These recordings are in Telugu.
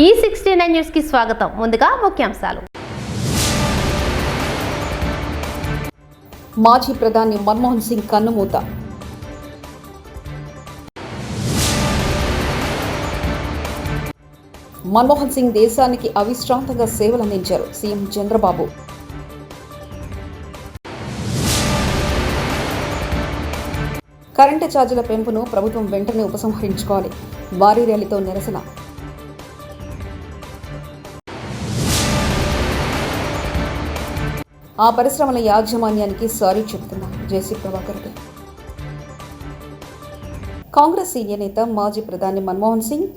E69 న్యూస్ కి స్వాగతం. ముందుగా ముఖ్యాంశాలు. మాజీ ప్రధాని మన్మోహన్ సింగ్ కన్నుమూత. మన్మోహన్ సింగ్ దేశానికి అవిశ్రాంతంగా సేవలందించారు. సీఎం చంద్రబాబు. కరెంటు ఛార్జీల పెంపును ప్రభుత్వం వెంటనే ఉపసంహరించుకోవాలి. భారీ ర్యాలీతో నిరసన. ఆ పరిశ్రమల యాజమాన్యానికి సారీ చెబుతున్నా జేసీ ప్రభాకర్ రెడ్డి. కాంగ్రెస్ సీనియర్ నేత మాజీ ప్రధాని మన్మోహన్ సింగ్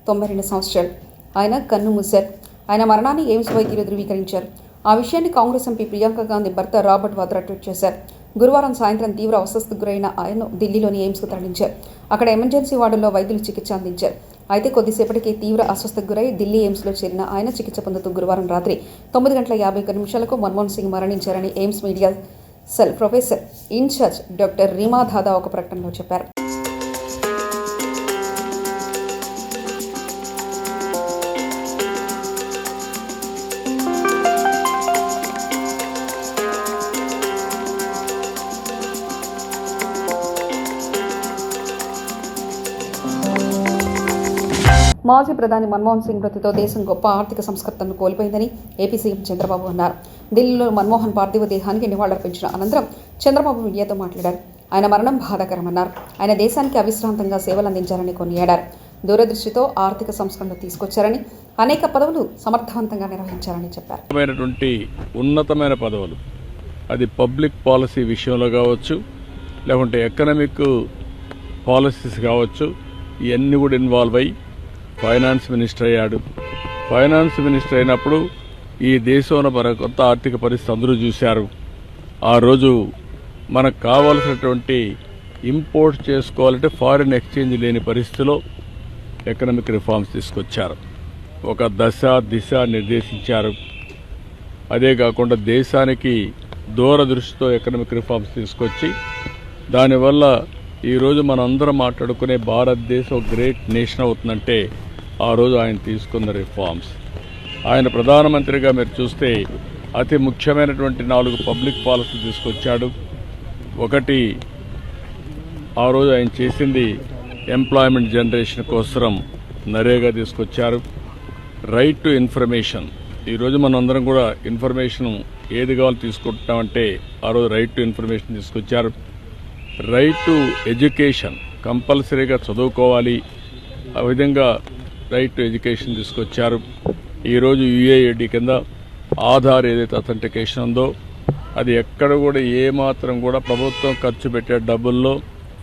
92 సంవత్సరాలు. ఆయన కన్ను మూశారు. ఆయన మరణాన్ని ఎయిమ్స్ వైద్యులు ధృవీకరించారు. ఆ విషయాన్ని కాంగ్రెస్ ఎంపీ ప్రియాంక గాంధీ భర్త రాబర్ట్ వాద్రా ట్వీట్ చేశారు. గురువారం సాయంత్రం తీవ్ర అస్వస్థతకు గురైన ఆయన్ను ఢిల్లీలోని ఎయిమ్స్కు తరలించారు. అక్కడ ఎమర్జెన్సీ వార్డుల్లో వైద్యులు చికిత్స అందించారు. అయితే కొద్దిసేపటికి తీవ్ర అస్వస్థతకు గురై ఢిల్లీ ఎయిమ్స్లో చేరిన ఆయన చికిత్స పొందుతూ గురువారం రాత్రి 9:51 మన్మోహన్ సింగ్ మరణించారని AIIMS media cell professor in charge doctor Reema Dada ఒక ప్రకటనలో చెప్పారు. మాజీ ప్రధాని మన్మోహన్ సింగ్ మృతితో దేశం గొప్ప ఆర్థిక సంస్కర్తను కోల్పోయిందని ఏపీ సీఎం చంద్రబాబు అన్నారు. ఢిల్లీలో మన్మోహన్ పార్థివ దేహానికి నివాళులర్పించిన అనంతరం చంద్రబాబు మీడియాతో మాట్లాడారు. ఆయన మరణం బాధాకరమన్నారు. ఆయన దేశానికి అవిశ్రాంతంగా సేవలందించారని కొనియాడారు. దూరదృష్టితో ఆర్థిక సంస్కరణలు తీసుకొచ్చారని, అనేక పదవులు సమర్థవంతంగా నిర్వహించారని చెప్పారు. ఉన్నతమైన పదవులు, అది పబ్లిక్ పాలసీ విషయంలో కావచ్చు, లేకుంటే ఎకనామిక్ పాలసీస్ కావచ్చు, ఇవన్నీ కూడా ఇన్వాల్వ్ అయ్యి ఫైనాన్స్ మినిస్టర్ అయ్యాడు. ఫైనాన్స్ మినిస్టర్ అయినప్పుడు ఈ దేశంలో మన కొత్త ఆర్థిక పరిస్థితి అందరూ చూశారు. ఆ రోజు మనకు కావాల్సినటువంటి ఇంపోర్ట్ చేసుకోవాలంటే ఫారిన్ ఎక్స్చేంజ్ లేని పరిస్థితిలో ఎకనామిక్ రిఫార్మ్స్ తీసుకొచ్చారు. ఒక దిశ నిర్దేశించారు. అదే కాకుండా దేశానికి దూరదృష్టితో ఎకనామిక్ రిఫార్మ్స్ తీసుకొచ్చి దానివల్ల ఈరోజు మనం అందరం మాట్లాడుకునే భారతదేశం గ్రేట్ నేషన్ అవుతుందంటే ఆ రోజు ఆయన తీసుకున్న రిఫార్మ్స్. ఆయన ప్రధానమంత్రిగా మీరు చూస్తే అతి ముఖ్యమైనటువంటి 4 పబ్లిక్ పాలసీ తీసుకొచ్చాడు. ఒకటి, ఆ రోజు ఆయన చేసింది ఎంప్లాయ్మెంట్ జనరేషన్ కోసం నరేగా తీసుకొచ్చారు. Right to information. ఈరోజు మనం అందరం కూడా ఇన్ఫర్మేషన్ ఏది కావాలో తీసుకుంటామంటే ఆ రోజు రైట్ టు ఇన్ఫర్మేషన్ తీసుకొచ్చారు. రైట్ టు ఎడ్యుకేషన్, కంపల్సరీగా చదువుకోవాలి, ఆ విధంగా రైట్ టు ఎడ్యుకేషన్ తీసుకొచ్చారు. ఈరోజు యుఏఐడి కింద ఆధార్ ఏదైతే అథెంటికేషన్ ఉందో అది ఎక్కడ కూడా ఏమాత్రం కూడా ప్రభుత్వం ఖర్చు పెట్టే డబ్బుల్లో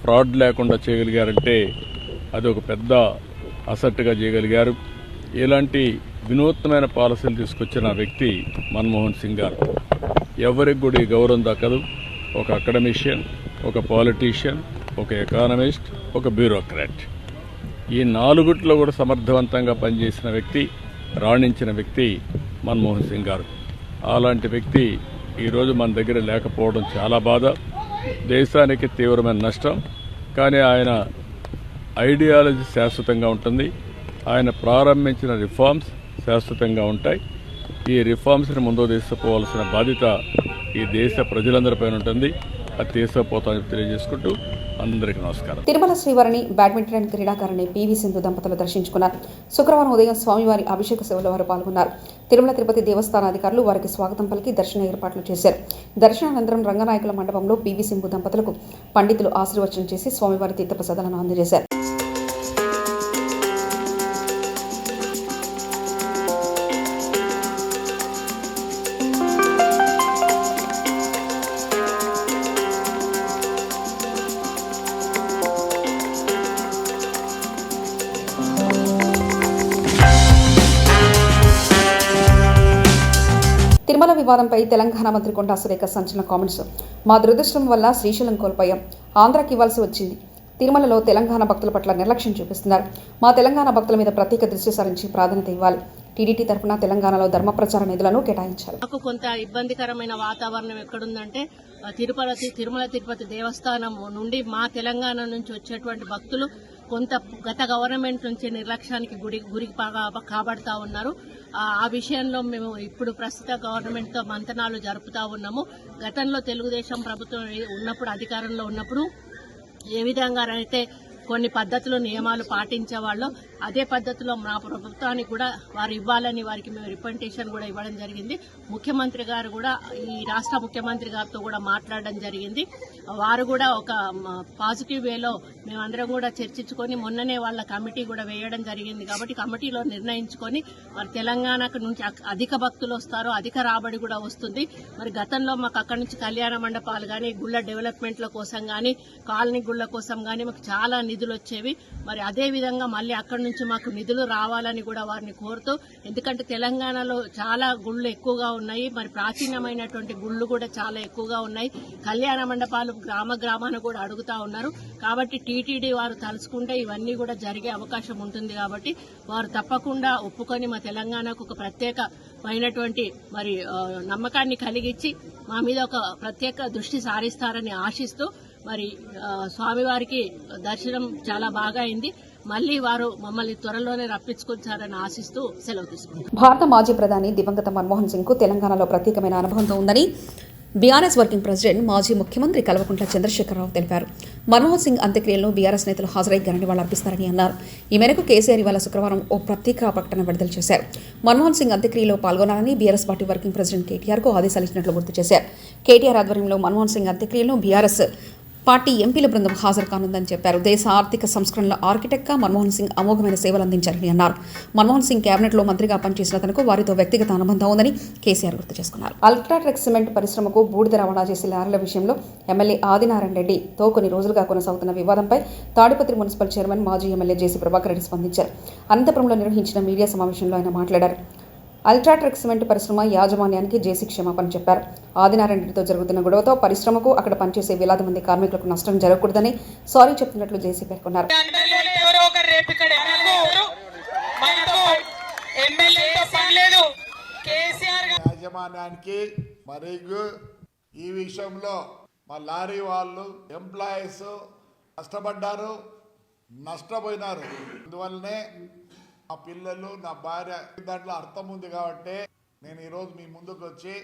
ఫ్రాడ్ లేకుండా చేయగలిగారంటే అది ఒక పెద్ద అసెట్గా చేయగలిగారు. ఇలాంటి వినూత్నమైన పాలసీలు తీసుకొచ్చిన వ్యక్తి మన్మోహన్ సింగ్ గారు. ఎవరికి కూడా ఈ గౌరవం దక్కదు. ఒక అకాడమిషియన్, ఒక పాలిటీషియన్, ఒక ఎకానమిస్ట్, ఒక బ్యూరోక్రాట్, ఈ 4 కూడా సమర్థవంతంగా పనిచేసిన వ్యక్తి, రాణించిన వ్యక్తి మన్మోహన్ సింగ్ గారు. అలాంటి వ్యక్తి ఈరోజు మన దగ్గర లేకపోవడం చాలా బాధ, దేశానికి తీవ్రమైన నష్టం. కానీ ఆయన ఐడియాలజీ శాశ్వతంగా ఉంటుంది. ఆయన ప్రారంభించిన రిఫార్మ్స్ శాశ్వతంగా ఉంటాయి. ఈ రిఫార్మ్స్ని ముందుకు తీసుకుపోవాల్సిన బాధ్యత ఈ దేశ ప్రజలందరిపైన ఉంటుంది. అది తీసుకుపోతామని తెలియజేసుకుంటూ అందరికీ నమస్కారం. తిరుమల శ్రీవారిని బ్యాడ్మింటన్ క్రీడాకారిణి పివి సింధు దంపతులు దర్శించుకున్నారు. శుక్రవారం ఉదయం స్వామివారి అభిషేక సేవలో వారు పాల్గొన్నారు. తిరుమల తిరుపతి దేవస్థాన అధికారులు వారికి స్వాగతం పలికి దర్శన ఏర్పాట్లు చేశారు. దర్శనానంతరం రంగనాయకుల మండపంలో పివి సింధు దంపతులకు పండితులు ఆశీర్వచనం చేసి స్వామివారి తీర్థప్రసాదాలను అందజేశారు. తిరుమల వివాదంపై తెలంగాణ మంత్రి కొండా సురేఖ సంచలన కామెంట్స్. మా దురదృష్టం వల్ల శ్రీశైలం కోల్పోయాం, ఆంధ్రాకి ఇవ్వాల్సి వచ్చింది. తిరుమలలో తెలంగాణ భక్తుల పట్ల నిర్లక్ష్యం చూపిస్తున్నారు. మా తెలంగాణ భక్తుల మీద ప్రత్యేక దృష్టి సారించి ప్రాధాన్యత ఇవ్వాలి. టీడీటీ తరఫున తెలంగాణలో ధర్మ ప్రచార నిధులను కేటాయించాలి. నాకు కొంత ఇబ్బందికరమైన వాతావరణం ఎక్కడుందంటే తిరుమల తిరుపతి దేవస్థానం నుండి మా తెలంగాణ నుంచి వచ్చేటువంటి భక్తులు కొంత గత గవర్నమెంట్ నుంచి నిర్లక్ష్యానికి గురి కాబడతా ఉన్నారు. ఆ విషయంలో మేము ఇప్పుడు ప్రస్తుత గవర్నమెంట్ తో మంతనాలు జరుపుతా ఉన్నాము. గతంలో తెలుగుదేశం ప్రభుత్వం ఉన్నప్పుడు అధికారంలో ఉన్నప్పుడు ఏ విధంగా అయితే కొన్ని పద్ధతులు నియమాలు పాటించేవాళ్ళు అదే పద్ధతిలో మా ప్రభుత్వానికి కూడా వారు ఇవ్వాలని వారికి మేము రిప్రజెంటేషన్ కూడా ఇవ్వడం జరిగింది. ముఖ్యమంత్రి గారు కూడా ఈ రాష్ట్ర ముఖ్యమంత్రి గారితో కూడా మాట్లాడడం జరిగింది. వారు కూడా ఒక పాజిటివ్ వేలో మేమందరం కూడా చర్చించుకొని మొన్ననే వాళ్ళ కమిటీ కూడా వేయడం జరిగింది. కాబట్టి కమిటీలో నిర్ణయించుకొని మరి తెలంగాణకు నుంచి అధిక భక్తులు వస్తారు, అధిక రాబడి కూడా వస్తుంది. మరి గతంలో మాకు అక్కడి నుంచి కళ్యాణ మండపాలు కానీ గుళ్ళ డెవలప్మెంట్ల కోసం కానీ కాలనీ గుళ్ళ కోసం కానీ మాకు చాలా నిధులు వచ్చేవి. మరి అదే విధంగా మళ్ళీ అక్కడి నుంచి మాకు నిధులు రావాలని కూడా వారిని కోరుతూ, ఎందుకంటే తెలంగాణలో చాలా గుళ్ళు ఎక్కువగా ఉన్నాయి, మరి ప్రాచీనమైనటువంటి గుళ్ళు కూడా చాలా ఎక్కువగా ఉన్నాయి. కళ్యాణ మండపాలు గ్రామాన కూడా అడుగుతా ఉన్నారు. కాబట్టి టీటీడీ వారు తలుచుకుంటే ఇవన్నీ కూడా జరిగే అవకాశం ఉంటుంది. కాబట్టి వారు తప్పకుండా ఒప్పుకొని మా తెలంగాణకు ఒక ప్రత్యేకమైనటువంటి మరి నమ్మకాన్ని కలిగించి మా మీద ఒక ప్రత్యేక దృష్టి సారిస్తారని ఆశిస్తూ మరి స్వామివారికి దర్శనం చాలా బాగా అయింది. మళ్లీ వారు మమ్మల్ని త్వరలోనే రప్పించుకొచ్చారని ఆశిస్తూ సెలవు తీసుకుంటారు. భారత మాజీ ప్రధాని దివంగత మన్మోహన్ సింగ్ కు తెలంగాణలో ప్రత్యేకమైన అనుబంధం ఉందని బీఆర్ఎస్ వర్కింగ్ ప్రెసిడెంట్ మాజీ ముఖ్యమంత్రి కల్వకుంట్ల చంద్రశేఖరరావు తెలిపారు. మన్మోహన్ సింగ్ అంత్యక్రియలను బీఆర్ఎస్ నేతలు హాజరై ఘన నివాళులర్పిస్తారని అన్నారు. ఈ మేరకు కేసీఆర్ ఇవాళ శుక్రవారం ఓ ప్రత్యేక ప్రకటన విడుదల చేశారు. మన్మోహన్ సింగ్ అంత్యక్రియలో పాల్గొనాలని BRS party working president KTR కు ఆదేశాలు ఇచ్చినట్లు గుర్తు చేశారు. కేటీఆర్ ఆధ్వర్యంలో మన్మోహన్ సింగ్ అంత్యక్రియలను బీఆర్ఎస్ పార్టీ ఎంపీల బృందం హాజరు కానుందని చెప్పారు. దేశ ఆర్థిక సంస్కరణల ఆర్కిటెక్ట్గా మన్మోహన్ సింగ్ అమోఘమైన సేవలు అందించారని అన్నారు. మన్మోహన్ సింగ్ కేబినెట్లో మంత్రిగా పనిచేసిన తనకు వారితో వ్యక్తిగత అనుబంధం ఉందని కేసీఆర్ గుర్తు చేసుకున్నారు. అల్ట్రాటెక్ సిమెంట్ పరిశ్రమకు బూడిద రవాణా చేసే లారీల విషయంలో ఎమ్మెల్యే ఆదినారాయణ రెడ్డితో కొన్ని రోజులుగా కొనసాగుతున్న వివాదంపై తాడిపత్రి మున్సిపల్ చైర్మన్ మాజీ ఎమ్మెల్యే జేసీ ప్రభాకర్ రెడ్డి స్పందించారు. అనంతపురంలో నిర్వహించిన మీడియా సమావేశంలో ఆయన మాట్లాడారు. అల్ట్రాటెక్ సిమెంట్ పరిశ్రమ యాజమాన్యానికి జేసీ క్షమాపణ చెప్పారు. ఆదినారాయణ రెడ్డితో జరుగుతున్న గొడవతో పరిశ్రమకు అక్కడ పనిచేసే వేలాది మంది కార్మికులకు నష్టం జరగకూడదని సారీ చెప్తున్నట్లు జేసీ పేర్కొన్నారు. యాజమాన్యానికి మరియు ఈ విషయంలో మా లారీ వాళ్ళు ఎంప్లాయీస్ కష్టపడ్డారు, నష్టపోయినారు. అందువల్లనే నా పిల్లలు, నా భార్య దాంట్లో అర్థం ఉంది కాబట్టి నేను ఈరోజు మీ ముందుకు వచ్చి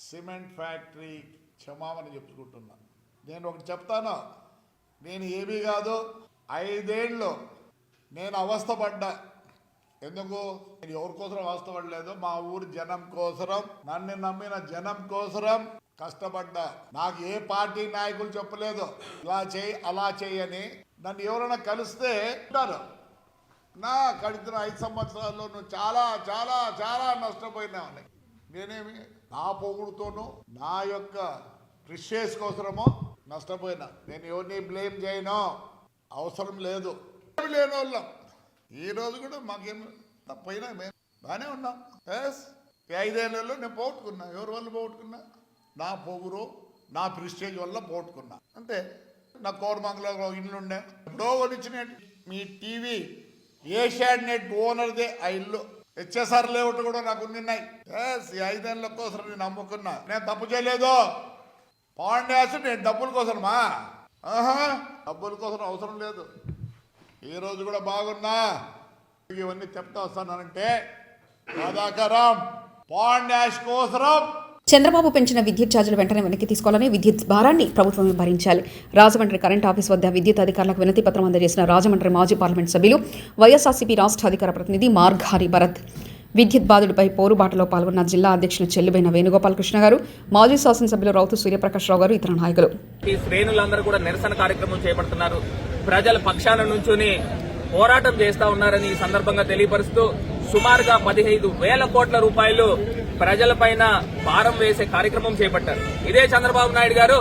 సిమెంట్ ఫ్యాక్టరీ క్షమాపణ చెప్పుకుంటున్నాను. నేను ఒకటి చెప్తాను, నేను ఏమీ కాదు, 5 ఏళ్ళు నేను అవస్థపడ్డా. ఎందుకు? నేను ఎవరి కోసం అవస్థపడలేదు, మా ఊరి జనం కోసరం, నన్ను నమ్మిన జనం కోసరం కష్టపడ్డా. నాకు ఏ పార్టీ నాయకులు చెప్పలేదు ఇలా చేయి అలా చేయని. నన్ను ఎవరైనా కలిస్తే ఉంటారు, నా గడిచిన 5 సంవత్సరాల్లో నువ్వు చాలా చాలా చాలా నష్టపోయినావని. నేనేమి నా పొగుడుతోనూ నా యొక్క ప్రిషియస్ కోసమో నష్టపోయినా. నేను ఎవరిని బ్లేమ్ చేయను, అవసరం లేదు. లేని వాళ్ళం ఈరోజు కూడా మాకేం పోయినా మేము బాగానే ఉన్నాం. ఎస్, 5 ఏళ్లలో నేను పోగొట్టుకున్నా. ఎవరి వల్ల పోగొట్టుకున్నా? నా పొగురు, నా ప్రిస్టేజ్ వల్ల పోగొట్టుకున్నా అంతే. నా కోరమంగళంలో ఇల్లు ఉండే, ఎప్పుడో కొనిచ్చిన మీ టీవీ ఏషియా నెట్ ఓనర్దే ఆ ఇల్లు. హెచ్ఎస్ఆర్ లేఅవుట్ కూడా నాకు ఉన్నాయి. ఈ 5 ఏళ్ల కోసం నేను నమ్ముకున్నా. నేను తప్పు చేయలేదు. పాండ్యాస్ నేను డబ్బుల కోసమా? డబ్బుల కోసం అవసరం లేదు. ఈరోజు కూడా బాగున్నా. ఇవన్నీ చెప్తా వస్తానంటే రాధాకరం పాండ్యాస్ కోసరం. చంద్రబాబు పెంచిన విద్యుత్ ఛార్జీలు వెంటనే వెనక్కి తీసుకోవాలని, విద్యుత్ భారాన్ని ప్రభుత్వమే భరించాలి. రాజమండ్రి కరెంట్ ఆఫీస్ వద్ద విద్యుత్ అధికారులకు వినతి పత్రం అందజేసిన రాజమండ్రి మాజీ పార్లమెంట్ సభ్యులు వైఎస్ఆర్సీపీ రాష్ట్ర అధికార ప్రతినిధి మార్గారి భరత్. విద్యుత్ బాధుడిపై పోరుబాటలో పాల్గొన్న జిల్లా అధ్యక్షులు చెల్లిబైన వేణుగోపాలకృష్ణ గారు, మాజీ శాసనసభ్యులు రౌతు సూర్యప్రకాష్ రావు గారు, ఇతర నాయకులు. ఈ శ్రేణులందరూ కూడా నిరసన కార్యక్రమం చేపడుతున్నారు. ప్రజల పక్షాన నుంచుని పోరాటం చేస్తా ఉన్నారని ఈ సందర్భంగా తెలియపరుస్తూ సుమారుగా 15,000 కోట్ల రూపాయలు ప్రజలపైన భారం వేసే కార్యక్రమం చేపట్టారు. ఇదే చంద్రబాబు నాయుడు గారు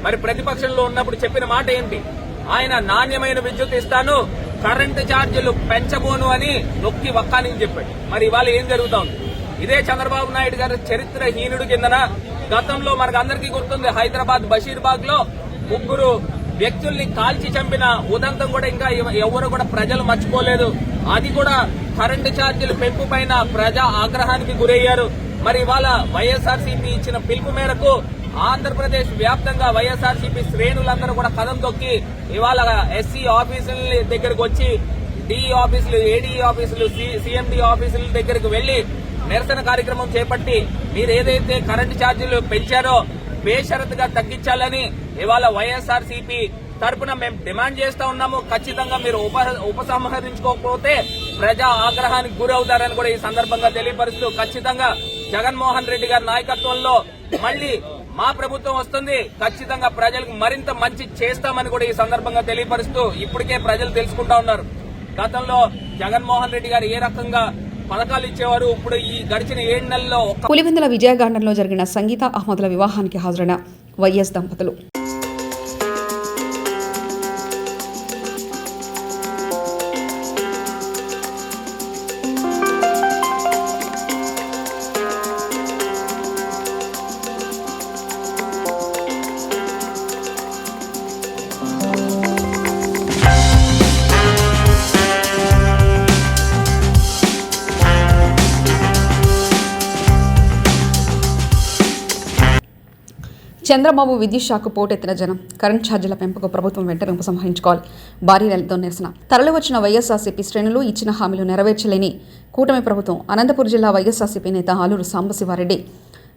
మరి ప్రతిపక్షంలో ఉన్నప్పుడు చెప్పిన మాట ఏంటి? ఆయన నాణ్యమైన విద్యుత్ ఇస్తాను, కరెంటు ఛార్జీలు పెంచబోను అని నొక్కి వక్కానికి చెప్పాడు. మరి ఇవాళ ఏం జరుగుతా ఉంది? ఇదే చంద్రబాబు నాయుడు గారు చరిత్రహీనుడు కిందన గతంలో మనకు అందరికీ గుర్తుంది, హైదరాబాద్ బషీర్బాగ్ లో 3 వ్యక్తుల్ని కాల్చి చంపిన ఉదంతం కూడా ఇంకా ఎవరు కూడా ప్రజలు మర్చిపోలేదు. అది కూడా కరెంటు ఛార్జీలు పెంపు పైన ప్రజా ఆగ్రహానికి గురయ్యారు. మరి ఇవాళ వైఎస్ఆర్సీపీ ఇచ్చిన పిలుపు మేరకు ఆంధ్రప్రదేశ్ వ్యాప్తంగా వైఎస్ఆర్సీపీ శ్రేణులందరూ కూడా కదం తొక్కి ఇవాళ ఎస్సీ ఆఫీసుల దగ్గరకు వచ్చి డిఈ ఆఫీసులు, ఏడీఈ ఆఫీసులు, సీఎండీ ఆఫీసుల దగ్గరకు వెళ్లి నిరసన కార్యక్రమం చేపట్టి మీరు ఏదైతే కరెంటు ఛార్జీలు పెంచారో బేషరతుగా తగ్గించాలని ఇవాళ వైఎస్ఆర్సీపీ తరపున మేము డిమాండ్ చేస్తా ఉన్నాము. ఖచ్చితంగా మీరు ఉపసంహరించుకోకపోతే ప్రజా ఆగ్రహానికి గురవుతారని కూడా ఈ సందర్భంగా తెలియపరుస్తూ ఖచ్చితంగా జగన్మోహన్ రెడ్డి గారి నాయకత్వంలో మళ్లీ మా ప్రభుత్వం వస్తుంది, ఖచ్చితంగా ప్రజలకు మరింత మంచి చేస్తామని కూడా ఈ సందర్భంగా తెలియపరుస్తూ ఇప్పటికే ప్రజలు తెలుసుకుంటా ఉన్నారు. గతంలో జగన్మోహన్ రెడ్డి గారు ఏ రకంగా పథకాలు ఇచ్చేవారు, ఇప్పుడు ఈ గడిచిన 7 నెలల్లో పులివెందుల విజయ గార్డెన్లో జరిగిన సంగీత అహ్మద్ల వివాహానికి హాజరైన వైఎస్ దంపతులు. చంద్రబాబు విద్యుత్ శాఖకు పోటెత్తిన జనం. కరెంట్ ఛార్జీల పెంపుకు ప్రభుత్వం వెంటనే ఉపసంహరించుకోవాలి. భారీ ర్యాలీతో నిరసన. తరలివచ్చిన వైఎస్ఆర్సీపీ శ్రేణులు ఇచ్చిన హామీలు నెరవేర్చలేని కూటమి ప్రభుత్వం. అనంతపురం జిల్లా వైఎస్ఆర్సీపీ నేత ఆలూరు సాంబశివారెడ్డి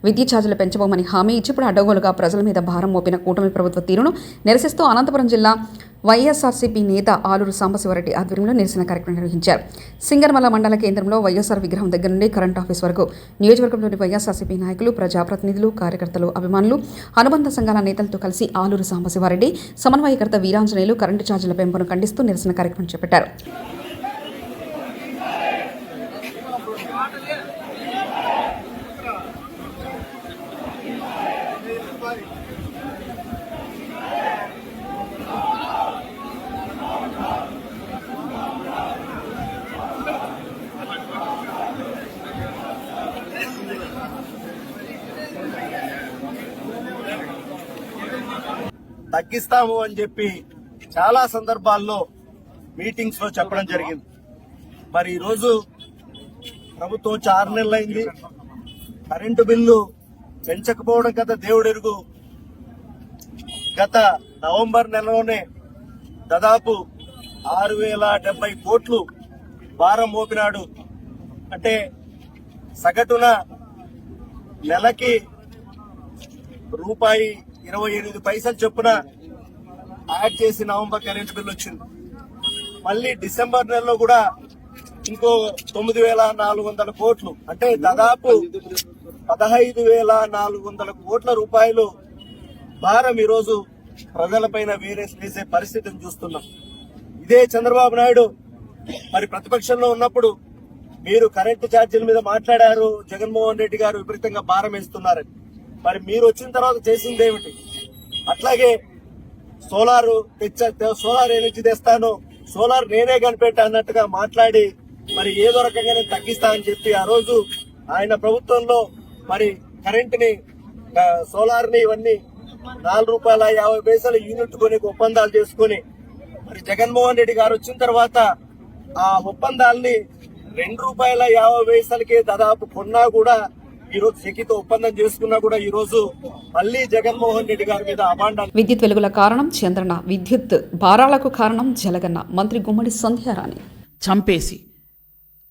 విద్యుత్ ఛార్జీలు పెంచబోమని హామీ ఇచ్చి ఇప్పుడు అడ్డగోలుగా ప్రజల మీద భారం మోపిన కూటమి ప్రభుత్వ తీరును నిరసిస్తూ అనంతపురం జిల్లా వైఎస్ఆర్సీపీ నేత ఆలూరు సాంబశివారెడ్డి ఆధ్వర్యంలో నిరసన కార్యక్రమం నిర్వహించారు. సింగర్మల మండల కేంద్రంలో వైఎస్ఆర్ విగ్రహం దగ్గర నుండి కరెంట్ ఆఫీస్ వరకు నియోజకవర్గంలోని వైఎస్ఆర్సీపీ నాయకులు, ప్రజాప్రతినిధులు, కార్యకర్తలు, అభిమానులు, అనుబంధ సంఘాల నేతలతో కలిసి ఆలూరు సాంబశివారెడ్డి, సమన్వయకర్త వీరాంజనేయులు కరెంటు ఛార్జీల పెంపును ఖండిస్తూ నిరసన కార్యక్రమం చేపట్టారు. తగ్గిస్తాము అని చెప్పి చాలా సందర్భాల్లో మీటింగ్స్ లో చెప్పడం జరిగింది. మరి ఈరోజు ప్రభుత్వం 6 నెలలైంది. కరెంటు బిల్లు పెంచకపోవడం గత దేవుడెరుగు. గత నవంబర్ నెలలోనే దాదాపు 6,070 కోట్లు భారం మోపినాడు. అంటే సగటున నెలకి ₹1.28 చొప్పున యాడ్ చేసి నవంబర్ కరెంట్ బిల్ వచ్చింది. మళ్ళీ డిసెంబర్ నెలలో కూడా ఇంకో 9,400 కోట్లు, అంటే దాదాపు 15,400 కోట్ల రూపాయలు భారం ఈరోజు ప్రజలపైన వేసే పరిస్థితిని చూస్తున్నాం. ఇదే చంద్రబాబు నాయుడు మరి ప్రతిపక్షంలో ఉన్నప్పుడు మీరు కరెంటు ఛార్జీల మీద మాట్లాడారు, జగన్మోహన్ రెడ్డి గారు విపరీతంగా భారం వేస్తున్నారని. మరి మీరు వచ్చిన తర్వాత చేసింది ఏమిటి? అట్లాగే సోలార్ ఎనర్జీ తెస్తాను, సోలార్ నేనే కనిపెట్టా అన్నట్టుగా మాట్లాడి మరి ఏదో రకంగానే తగ్గిస్తా అని చెప్పి ఆ రోజు ఆయన ప్రభుత్వంలో మరి కరెంటుని, సోలార్ ని ఇవన్నీ ₹4.50 యూనిట్ కొని ఒప్పందాలు చేసుకుని మరి జగన్మోహన్ రెడ్డి గారు వచ్చిన తర్వాత ఆ ఒప్పందాల్ని ₹2.50కే దాదాపు కొన్నా కూడా ఈరోజు సెకితో ఒప్పందం చేసుకున్నా కూడా ఈ రోజు మళ్లీ జగన్మోహన్ రెడ్డి గారి మీద అభాండాలు. విద్యుత్ వెలుగుల కారణం చంద్రన్న, విద్యుత్ భారాలకు కారణం జలగన్న. మంత్రి గుమ్మడి సంధ్యారాణి. చంపేసి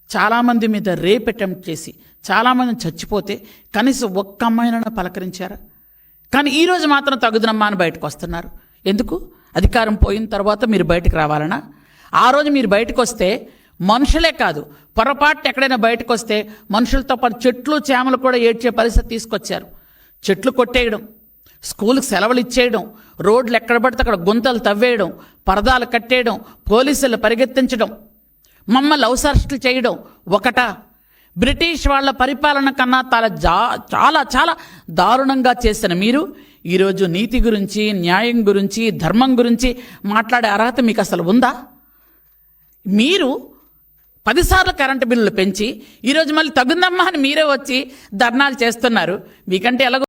చాలామంది మీద రేప్ అటెంప్ట్ చేసి చాలామంది చచ్చిపోతే కనీసం ఒక్క అమ్మాయినైనా పలకరించారా? కానీ ఈరోజు మాత్రం తగుదనమ్మా అని బయటకు వస్తున్నారు. ఎందుకు? అధికారం పోయిన తర్వాత మీరు బయటకు రావాలనా? ఆ రోజు మీరు బయటకు వస్తే మనుషులే కాదు, పొరపాటు ఎక్కడైనా బయటకు వస్తే మనుషులతో పాటు చెట్లు, చేమలు కూడా ఏడ్చే పరిస్థితి తీసుకొచ్చారు. చెట్లు కొట్టేయడం, స్కూల్కి సెలవులు ఇచ్చేయడం, రోడ్లు ఎక్కడ పడితే అక్కడ గుంతలు తవ్వేయడం, పరదాలు కట్టేయడం, పోలీసులు పరిగెత్తించడం, మమ్మల్ని అవసరస్టులు చేయడం ఒకటా? బ్రిటిష్ వాళ్ళ పరిపాలన కన్నా చాలా చాలా దారుణంగా చేసిన మీరు ఈరోజు నీతి గురించి, న్యాయం గురించి, ధర్మం గురించి మాట్లాడే అర్హత మీకు అసలు ఉందా? మీరు 10 సార్లు కరెంటు బిల్లులు పెంచి ఈరోజు మళ్ళీ తగుందమ్మా అని మీరే వచ్చి ధర్నాలు చేస్తున్నారు. మీకంటే ఎలాగో.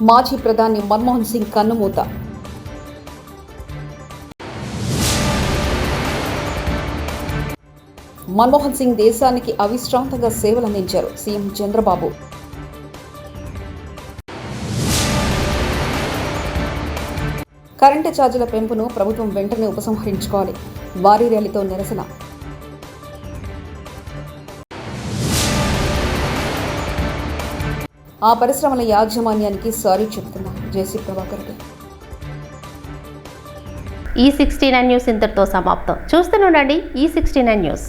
మాజీ ప్రధాని మన్మోహన్ సింగ్ కన్నుమూత. మన్మోహన్ సింగ్ దేశానికి అవిశ్రాంతంగా సేవలందించారు. సీఎం చంద్రబాబు. కరెంటు ఛార్జీల పెంపును ప్రభుత్వం వెంటనే ఉపసంహరించుకోవాలి. భారీ ర్యాలీతో నిరసన. ఆ పరిశ్రమల యాజమాన్యానికి సారీ చెబుతున్నా జేసీ ప్రభాకర్ రెడ్డి. ఈ 69 న్యూస్ ఇంతటితో సమాప్తం. చూస్తూనే ఉండండి ఈ 69 న్యూస్.